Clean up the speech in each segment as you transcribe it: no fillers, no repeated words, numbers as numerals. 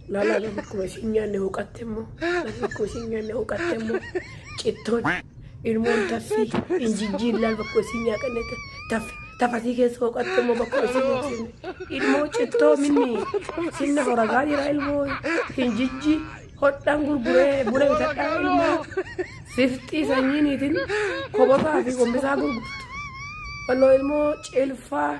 La bakkuma sinyaanne huqattemmoo la bakkuma sinyaanne huqattemmoo cittoon ilmoon taffii injijjiin laal bakkuma sinyaa kanneen tafatii keessa huqattemmoo bakkuma sinyaa ilmoo cittoo minni sinna horagaa jira ilmoo injijjii hodhaan gurguree buna bitadhaa ilmoo siftii sanyiiniitiin kobotaa fi gombisaa gurgurtu walloo ilmoo cilfaa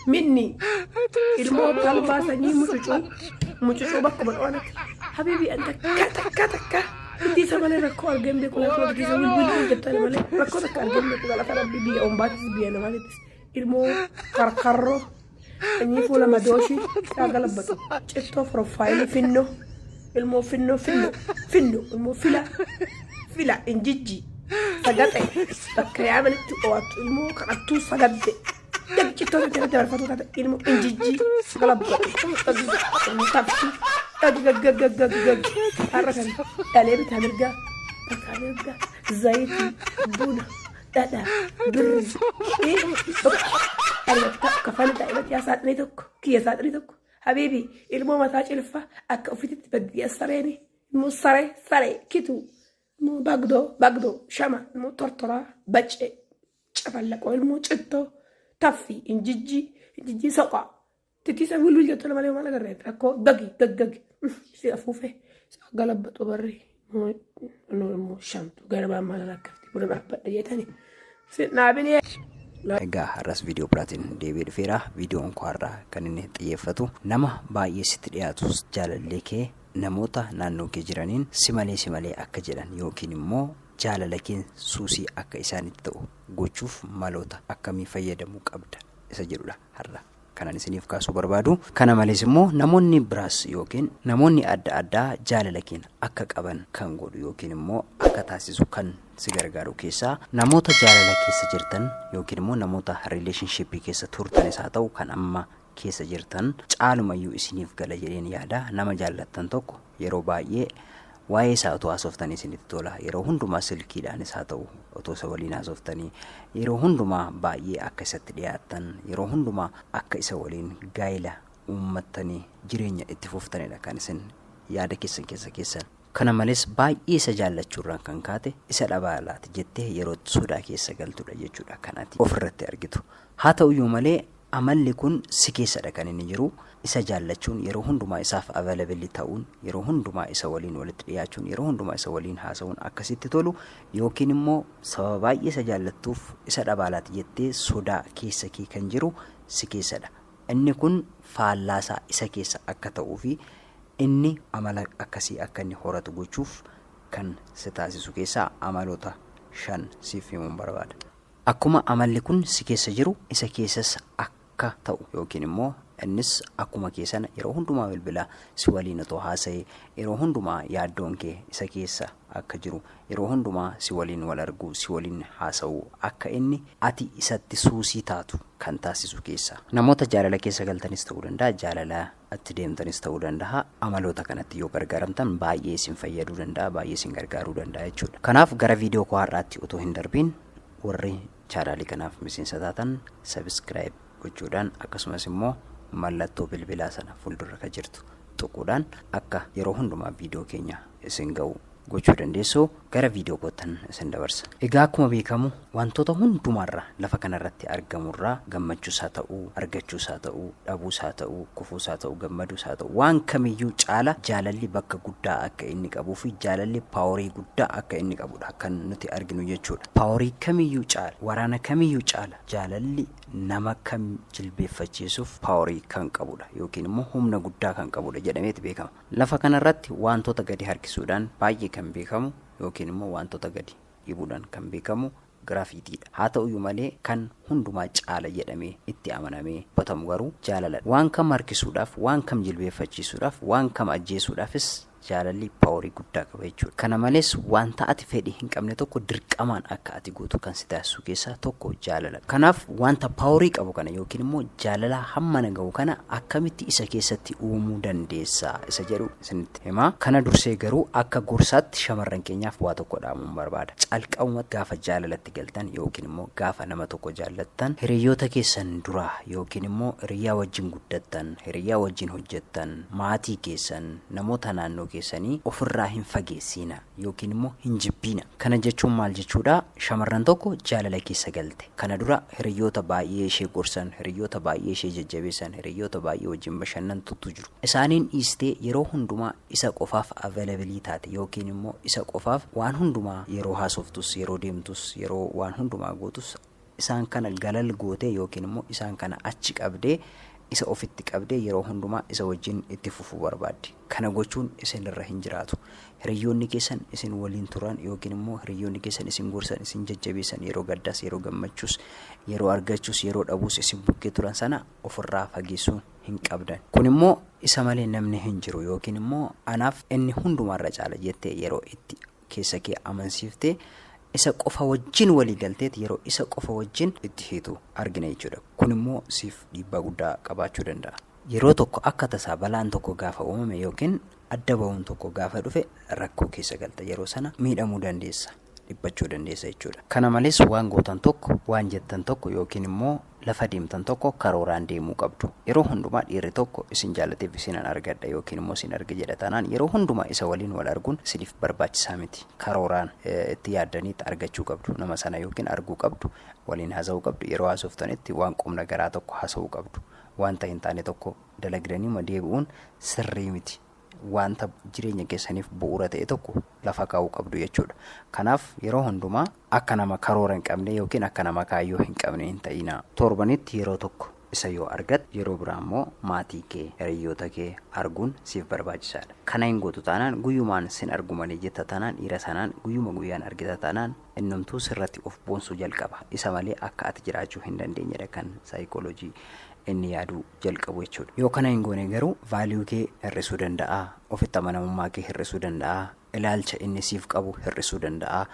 minni ilmoo talbaa sanyii mucucuu bakkuma dhoonatti habiibii anta takka itti isa malee rakkoo argamne kula koo itti isa wilwilwil jettane malee rakkoo takka argamne kula lafa rabbi biyya ombaatis biyya namaatittis ilmoo karkarroo sanyii fuula madooshii isaa galabbatu cittoo profaayilii finno ilmoo finno ilmoo fila injijji sagate bakka yaamanitti owaattu ilmoo kadhattuu sagadde cittoo kan ta'e barfatu taate ilmoo injijji galabbatu tafti gag har'a kan dhalee bitaa mirgaa bakka mirgaa zayitii buna dhadhaa birrii argatta kafana daa'imatti yaa saaxinii tokko kiyya saaxinii tokko habiibi ilmoo mataa cilfaa akka ofiitti baddiyaa sareeni ilmoo saree kituu ilmoo bagdoo shama ilmoo tortoraa baccee cafallaqoo ilmoo cittoo taffi injijji soqaa titiisa wilwil jettu malee waan agarreef rakkoo gagi si afuufe galabbatu barri ilmoo shamtu garbaan maal akkatti buna dhaabbadha jeetani naabinee. Egaa har'as viidiyoo biraatiin deebi'ee dhufeera. Viidiyoon koo har'aa kan inni xiyyeeffatu nama baay'ee sitti dhiyaatus jaalallee kee namoota naannoo kee jiraniin si malee akka jedhan yookiin immoo jaalala kee suusii akka isaanitti ta'u gochuuf maloota akkamii fayyadamuu qabda isa jedhudha har'a kanan isiniif kaasuu barbaadu. Kana malees immoo namoonni biraas yookiin namoonni adda addaa jaalala kee akka qaban kan godhu yookiin immoo akka taasisu kan si gargaaru keessaa namoota jaalala keessa jirtan yookiin immoo namoota rileeshinshippii keessa turtanis haa ta'u kan amma keessa jirtan caalumayyuu isiniif gala jedheen yaada. Nama jaallattan tokko yeroo baay'ee waa'ee isaa otoo haasoftanii isinitti tola. Yeroo hundumaa silkiidhaanis haa ta'u otoo isa waliin haasoftanii yeroo hundumaa baay'ee akka isatti dhiyaattan yeroo hundumaa akka isa waliin gaa'ila uummattanii jireenya itti fuftanidha kan isin yaada keessan. Kana malees baay'ee isa jaallachuurraan kan kaate isa dhabaalaati jettee yeroo sodaa keessa galtudha jechuudha kanatti ofirratti argitu. Haa ta'uyyuu malee amalli kun si keessadha kan inni jiru. Isa jaallachuun yeroo hundumaa isaaf available ta'uun yeroo hundumaa isa waliin walitti dhiyaachuun yeroo hundumaa isa waliin haasa'uun akkasitti tolu yookiin immoo sababa baay'ee isa jaallattuuf isa dhabaalaati jettee sodaa keessa kee kan jiru si keessadha. Inni kun faallaasaa isa keessa akka ta'uu fi inni amala akkasii akka inni horatu gochuuf kan si taasisu keessaa amaloota 5 siif himuun barbaada. Akkuma amalli kun si keessa jiru isa keessas akka ta'u yookiin immoo innis akkuma keessana yeroo hundumaa bilbilaa si waliin otoo haasa'ee yeroo hundumaa yaaddoon kee isa keessa akka jiru yeroo hundumaa si waliin wal arguu si waliin haasa'uu akka inni ati isatti suusii taatu kan taasisu keessa namoota jaalala keessa galtanis ta'uu danda'a jaalala itti deemtanis ta'uu danda'a amaloota kanatti yoo gargaaramtan baay'ee isin fayyaduu danda'a baay'ee isin gargaaruu danda'a jechuudha. Kanaaf gara viidiyoo koo har'aatti otoo hin darbiin warri chaanaalii kanaaf miseensa taatan subscribe gochuudhaan akkasumas immoo mallattoo bilbilaa sana fuuldura ka jirtu tuquudhaan akka yeroo hundumaa viidiyoo keenya isin ga'u gochuu dandeessu gara viidiyoo kootan isin dabarsa. Egaa akkuma beekamu wantoota hundumaarra lafa kanarratti argamurraa gammachuus haa ta'uu argachuus haa ta'uu dhabuus haa ta'uu kufuus haa ta'uu gammaduus haa ta'uu waan kamiyyuu caala jaalalli bakka guddaa akka inni qabuu fi jaalalli paaworii guddaa akka inni qabudha kan nuti arginu jechuudha. Paaworii kamiyyuu caala waraana kamiyyuu caala jaalalli nama kam jilbeeffachiisuuf paaworii kan qabudha yookiin immoo humna guddaa kan qabudha jedhameeti beekama. Lafa kanarratti wantoota gadi harkisuudhaan baay'ee kan beekamu yookiin immoo wantoota gadi dhiibuudhaan kan beekamu giraafiitiidha. Haa ta'uyyuu malee kan hundumaa caala jedhamee itti amanamee batamu garuu jaalaladha. Waan kam harkisuudhaaf waan kam jilbeeffachiisuudhaaf waan kam ajjeesuudhaafis jaalalli paaworii guddaa qaba jechuudha. Kana malees wanta ati fedhii hin qabne tokko dirqamaan akka ati gootu kan si taasisu keessaa tokko jaalala. Kanaaf wanta paaworii qabu kana yookiin immoo jaalala hamma naga'u kana akkamitti isa keessatti uumuu dandeessa isa jedhu isinitti hima. Kana dursee garuu akka gorsaatti shamarran keenyaaf waa tokko dhaamuun barbaada. Calqabumatti gaafa jaalalatti galtan yookiin immoo gaafa nama tokko jaallattan hiriyoota keessan dura yookiin immoo hiriyaa wajjin guddattan, hiriyaa wajjin hojjettan, maatii keessan, namoota naannoo keessanii ofirraa hin fageessina yookiin immoo hin jibbina. Kana jechuun maal jechuudha? Shamarran tokko jaalala keessa galte. Kana dura hiriyoota baay'ee ishee gorsan, hiriyoota baay'ee ishee jajjabeessan, hiriyoota baay'ee wajjin bashannantu jiru. Isaaniin dhiistee yeroo hundumaa isa qofaaf availabilii taate yookiin immoo isa qofaaf waan hundumaa yeroo haasoftus, yeroo deemtus, yeroo waan hundumaa gootus isaan kana galal gootee yookiin immoo isaan kana achi qabdee isa ofitti qabdee yeroo hundumaa isa wajjin itti fufuu barbaaddi. Kana gochuun isin irra hin jiraatu. Hiriyoonni keessan isin waliin turan yookiin immoo hiriyoonni keessan isin gorsan, isin jajjabeessan yeroo gaddaas, yeroo gammachuus, yeroo argachuus, yeroo dhabuus isin bukkee turan sana ofirraa fageessuu hin qabdan. Kun immoo isa malee namni hin jiru yookiin immoo anaaf inni hundumaarra caala jettee yeroo itti keessa kee amansiiftee isa qofa wajjin walii galteet yeroo isa qofa wajjin itti hiitu argina jechuudha. Kun immoo siif dhiibbaa guddaa qabaachuu danda'a. Yeroo tokko akka tasaa balaan tokko gaafa uumame yookiin adda ba'uun tokko gaafa dhufe rakkoo keessa galta. Yeroo sana miidhamuu dandeessa, dhiphachuu dandeessa jechuudha. Kana malees waan gootan tokko, waan jettan tokko yookiin immoo lafa deemtan tokko karooraan deemuu qabdu. Yeroo hundumaa dhiirri tokko isin jaallateef isinan argadha yookiin immoo isin arga jedha taanaan yeroo hundumaa isa waliin wal arguun isiniif barbaachisaa miti. Karooraan itti yaaddaniitti argachuu qabdu nama sana yookiin arguu qabdu, waliin haasa'uu qabdu. Yeroo haasoftanitti waan qubna garaa tokko haasa'uu qabdu. Wanta hin taane tokko dalagdanii deebi'uun sirrii miti. Wanta jireenya keessaniif bu'uura ta'e tokko lafa kaa'uu qabdu jechuudha. Kanaaf yeroo hundumaa akka nama karoora hin qabne yookiin akka nama kaayyoo hin qabne hin ta'ina. Torbanitti yeroo tokko isa yoo argat yeroo biraa immoo maatii kee, hiriyoota kee arguun siif barbaachisaadha. Kana hin gootu taanaan guyyumaan sin argu malee jetta taanaan dhiira sanaan guyyuma guyyaan argita taanaan innumtuu sirratti of boonsuu jalqaba. Isa malee akka ati jiraachuu hin dandeenyedha kan saayikooloojii inni yaaduu jalqabu jechuudha. Yoo kana hin goone garuu vaaliyuu kee hir'isuu danda'a, ofitti amanamummaa kee hir'isuu danda'a, ilaalcha inni siif qabu hir'isuu danda'a,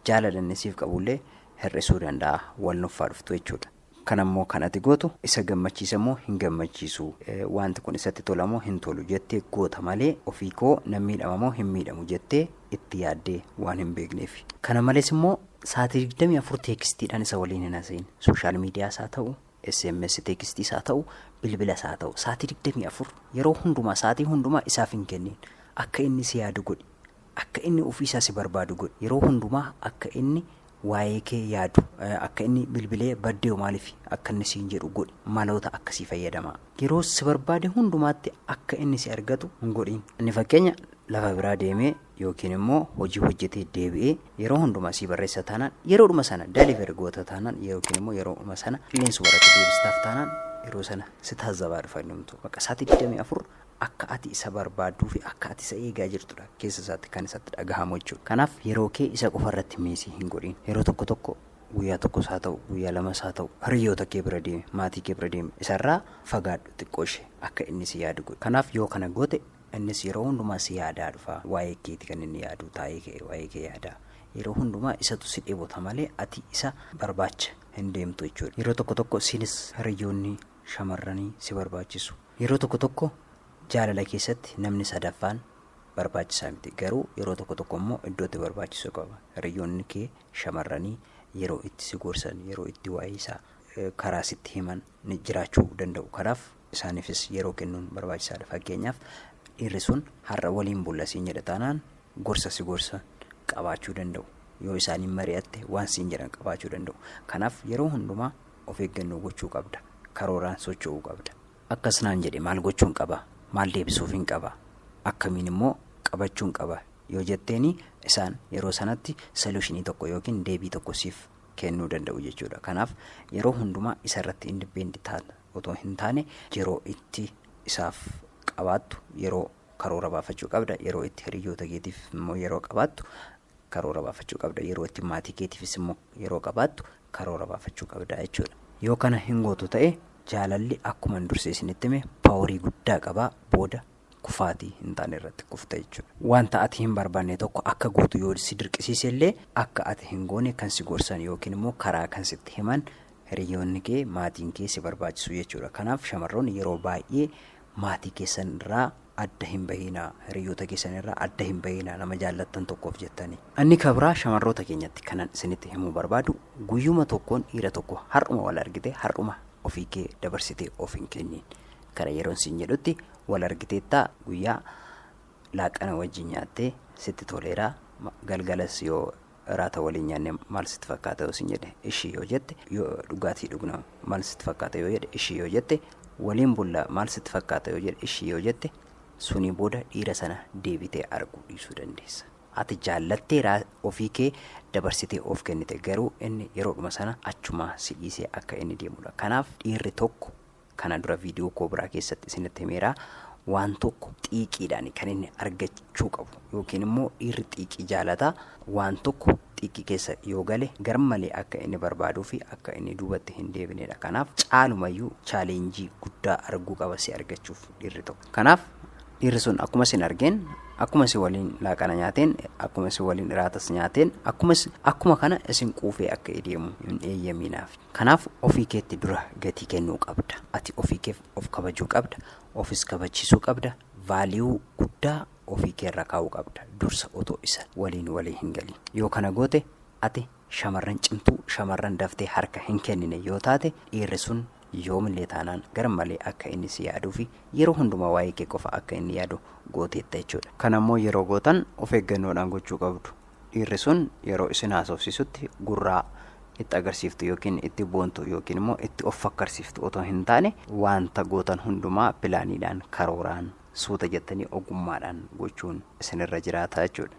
jaalala inni siif qabullee hir'isuu danda'a, wal nuffaa dhuftu jechuudha. Kanammoo kan ati gootu isa gammachiisa moo hin gammachiisu, wanti kun isatti tola moo hin tolu jettee goota malee ofii koo nan miidhama moo hin miidhamu jettee itti yaaddee waan hin beekneef. Kana malees immoo sa'aatii 24 teekstiidhaan isa waliin hin haasa'in. Sooshaal miidiyaas haa ta'u, SMS teekstiis haa ta'u, bilbilas haa ta'u, sa'aatii 24 yeroo hundumaa sa'aatii hundumaa isaaf hin kennin. Akka inni si yaadu godhi, akka inni ofiisaa si barbaadu godhi. Yeroo hundumaa akka inni waa'ee kee yaadu, akka inni bilbilee baddee maaliif akka inni siin jedhu godhi. Maloota akkasii fayyadama. Yeroo si barbaade hundumaatti akka inni si argatu hin godhin. Inni fakkeenya lafa biraa deemee yookiin immoo hojii hojjetee deebi'ee yeroo hundumaa si barreessa taanaan yeroodhuma sana deliver goota taanaan yookiin immoo yeroodhuma sana qilleensu baratti deebistaaf taanaan yeroo sana si taazabaa dhufannumtu. Bakka sa'aatii 24 akka ati isa barbaaduu fi akka ati isa eegaa jirtudha keessa isaatti kan isatti dhagahamu jechuudha. Kanaaf yeroo kee isa qofa irratti meesii hin godhin. Yeroo tokko tokko guyyaa tokkos haa ta'u, guyyaa lamas haa ta'u, hiriyoota kee bira deemi, maatii kee bira deemi. Isarraa fagaadhu xiqqoo ishee akka inni si yaadu godhi. Kanaaf yoo kana goote innis yeroo hundumaa si yaadaa dhufa. Waa'ee keeti kan inni yaadu, taa'ee kee waa'ee kee yaadaa. Yeroo hundumaa isatu si dheebota malee ati isa barbaacha hin deemtu jechuudha. Yeroo tokko tokko sinis hiriyoonni shamarranii si barbaachisu. Yeroo tokko tokko jaalala keessatti namni sadaffaan barbaachisaa miti. Garuu yeroo tokko tokko immoo iddootti barbaachisu qaba. Hiriyoonni kee shamarranii yeroo itti si gorsan, yeroo itti waa'ee isaa karaa sitti himan ni jiraachuu danda'u. Kanaaf isaaniifis yeroo kennuun barbaachisaadha. Fakkeenyaaf dhiirri sun har'a waliin bulla siin jedha taanaan gorsa si gorsan qabaachuu danda'u. Yoo isaaniin mari'atte waan siin jedhan qabaachuu danda'u. Kanaaf yeroo hundumaa of eeggannoo gochuu qabda. Karooraan socho'uu qabda. Akkas naan jedhe maal gochuun qaba? Maal deebisuuf hin qaba? Akkamiin immoo qabachuun qaba? Yoo jetteeni isaan yeroo sanatti solutionii tokko yookiin deebii tokko siif kennuu danda'u jechuudha. Kanaaf yeroo hundumaa isa irratti independent taata otoo hin taane yeroo itti isaaf qabaattu yeroo karoora baafachuu qabda. Yeroo itti hiriyoota keetiif immoo yeroo qabaattu karoora baafachuu qabda. Yeroo itti maatii keetiifis immoo yeroo qabaattu karoora baafachuu qabda jechuudha. Yoo kana hin gootu ta'e jaalalli akkuma dursee isinitti hime paaworii guddaa qaba. Booda kufaatii hin taane irratti kufta jechuudha. Wanta ati hin barbaanne tokko akka guutu yoo si dirqisiise illee akka ati hin goone kan si gorsan yookiin immoo karaa kan sitti himan hiriyoonni kee maatiin kee si barbaachisu jechuudha. Kanaaf shamarroonni yeroo baay'ee maatii keessan irraa adda hin bahina, hiriyoota keessan irraa adda hin bahina nama jaallattan tokkoof jettanii. Inni kabraa shamarroota keenyatti kanan isinitti himuu barbaadu guyyuma tokkoon dhiira tokko har'uma wal argite har'uma ofii kee dabarsitee of hin kenniin. Kara yeroon siin jedhutti wal argiteettaa guyyaa laaqana wajjin nyaattee sitti toleeraa galgalas yoo raata waliin nyaanne maal sitti fakkaata yoo siin jedhe ishii yoo jette, yoo dhugaatii dhugna maal sitti fakkaata yoo jedhe ishii yoo jette, waliin bulla maal sitti fakkaata yoo jedhe ishii yoo jette, suni booda dhiira sana deebitee arguu dhiisuu dandeessa. Ati jaallatteeraa ofii kee dabarsitee of kennite, garuu inni yeroodhuma sana achumaa si dhiisee akka inni deemudha. Kanaaf dhiirri tokko kana dura viidiyoo koo biraa keessatti isinitti himeeraa waan tokko xiiqiidhaan kan inni argachuu qabu yookiin immoo dhiirri xiiqii jaalataa waan tokko xiiqii keessa yoo gale garmalee akka inni barbaaduu fi akka inni duubatti hin deebinedha. Kanaaf caalumayyuu chaalenjii guddaa arguu qaba si argachuuf dhiirri tokko. Kanaaf dhiirri sun akkuma sin argeen, akkuma si waliin laaqana nyaateen, akkuma si waliin iraatas nyaateen, akkuma kana isin quufee akka deemu hin eeyyaminaaf. Kanaaf ofii keetti dura gatii kennuu qabda. Ati ofii keef of kabajuu qabda, ofis kabachiisuu qabda, vaaliyuu guddaa ofii keerra kaa'uu qabda. Dursa otoo isa waliin walii hin galin. Yoo kana goote ati shamarran cimtuu, shamarran daftee harka hin kennine yoo taate dhiirri sun yoomillee taanaan garmalee akka inni si yaaduu fi yeroo hundumaa waa'ee kee qofa akka inni yaadu gooteetta jechuudha. Kanammoo yeroo gootan of eeggannoodhaan gochuu qabdu. Dhiirri sun yeroo isin haasofsiisutti gurraa itti agarsiiftu yookiin itti boontu yookiin immoo itti of fakkarsiiftu otoo hin taane wanta gootan hundumaa pilaaniidhaan, karooraan, suuta jettanii ogummaadhaan gochuun isinirra jiraata jechuudha.